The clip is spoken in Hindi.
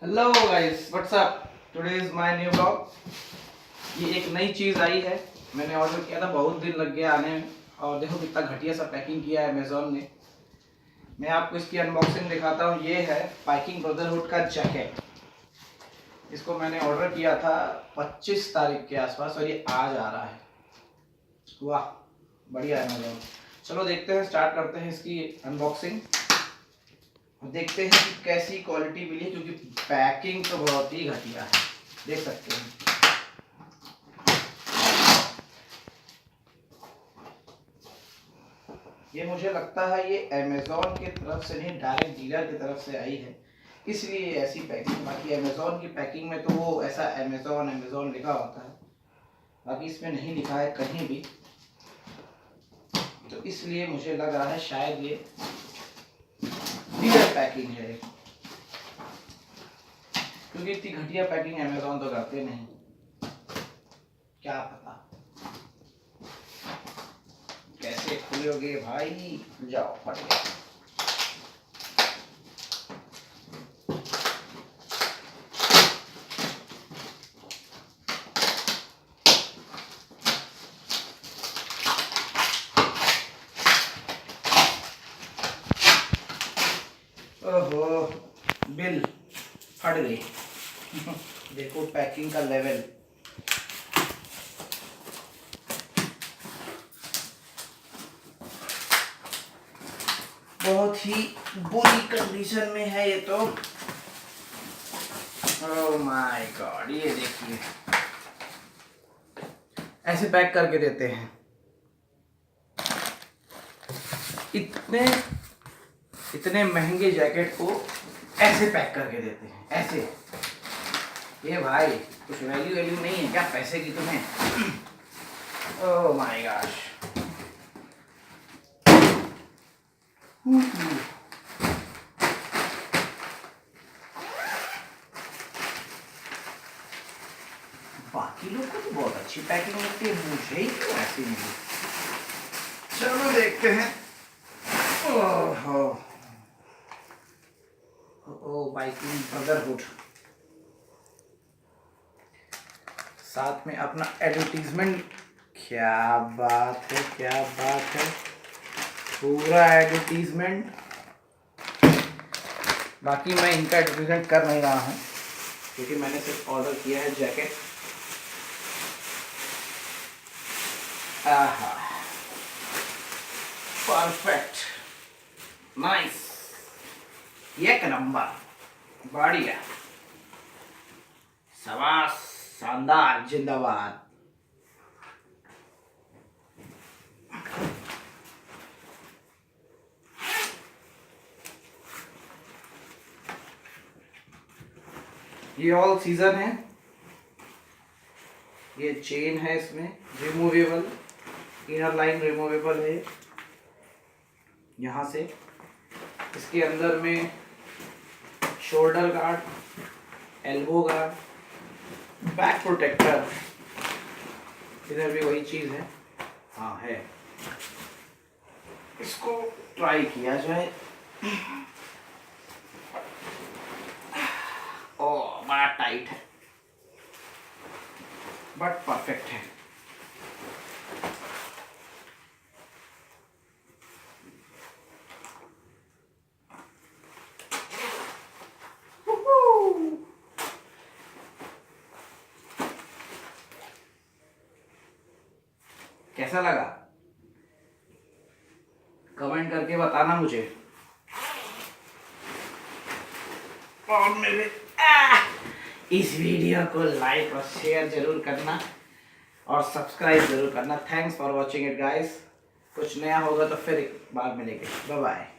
Hello guys, what's up. Today is my new blog. ये एक नई चीज़ आई है, मैंने ऑर्डर किया था, बहुत दिन लग गया आने में। और देखो कितना घटिया सा पैकिंग किया है अमेज़ॉन ने। मैं आपको इसकी अनबॉक्सिंग दिखाता हूँ। ये है पाइकिंग ब्रदरहुड का जैकेट। इसको मैंने ऑर्डर किया था 25 तारीख के आसपास और ये आज आ रहा है। वाह, बढ़िया अमेज़ॉन। चलो देखते हैं, स्टार्ट करते हैं इसकी अनबॉक्सिंग। देखते हैं कि कैसी क्वालिटी मिली, क्योंकि पैकिंग तो बहुत ही घटिया है, देख सकते हैं। ये मुझे लगता है ये अमेज़ॉन की तरफ से नहीं, डायरेक्ट डीलर की तरफ से आई है, इसलिए ऐसी पैकिंग। बाकी अमेज़ॉन की पैकिंग में तो वो ऐसा अमेज़ॉन अमेज़ॉन लिखा होता है, बाकी इसमें नहीं लिखा है कहीं भी। तो इसलिए मुझे लग रहा है शायद ये डीलर पैकिंग है, क्योंकि इतनी घटिया पैकिंग अमेज़ॉन तो करते नहीं। क्या पता कैसे खुलोगे भाई, जाओ फट गया। ओहो, बिल फट गई। देखो पैकिंग का लेवल। बहुत ही बुरी कंडीशन में है ये तो। ओह माय गॉड, ये देखिए ऐसे पैक करके देते हैं। इतने इतने महंगे जैकेट को ऐसे पैक करके देते हैं, ऐसे। ये भाई कुछ वैल्यू नहीं है क्या पैसे की तुम्हें? Oh my gosh. बाकी लोग को तो बहुत अच्छी पैकिंग लगती है, मुझे ही क्यों ऐसी मिली? चलो देखते हैं। ओहो, ओ पाइकिंग ब्रदरहुड, साथ में अपना एडवर्टीजमेंट। क्या बात है, क्या बात है, पूरा एडवर्टीजमेंट। बाकी मैं इनका एडवर्टीजमेंट कर नहीं रहा हूँ, क्योंकि मैंने सिर्फ ऑर्डर किया है जैकेट। आहा, परफेक्ट, नाइस, एक नंबर, बढ़िया, शाबाश, शानदार, जिंदाबाद। ये ऑल सीजन है। ये चेन है, इसमें रिमूवेबल, इनर लाइन रिमूवेबल है यहाँ से। इसके अंदर में shoulder guard, elbow guard, back protector, इधर भी वही चीज़ है। हाँ है, इसको ट्राई किया जाए। ओ बड़ा टाइट है, बट परफेक्ट है। कैसा लगा कमेंट करके बताना मुझे। और मेरे इस वीडियो को लाइक और शेयर जरूर करना और सब्सक्राइब जरूर करना। Thanks for watching it guys. कुछ नया होगा तो फिर एक बार मिलेंगे। Bye bye.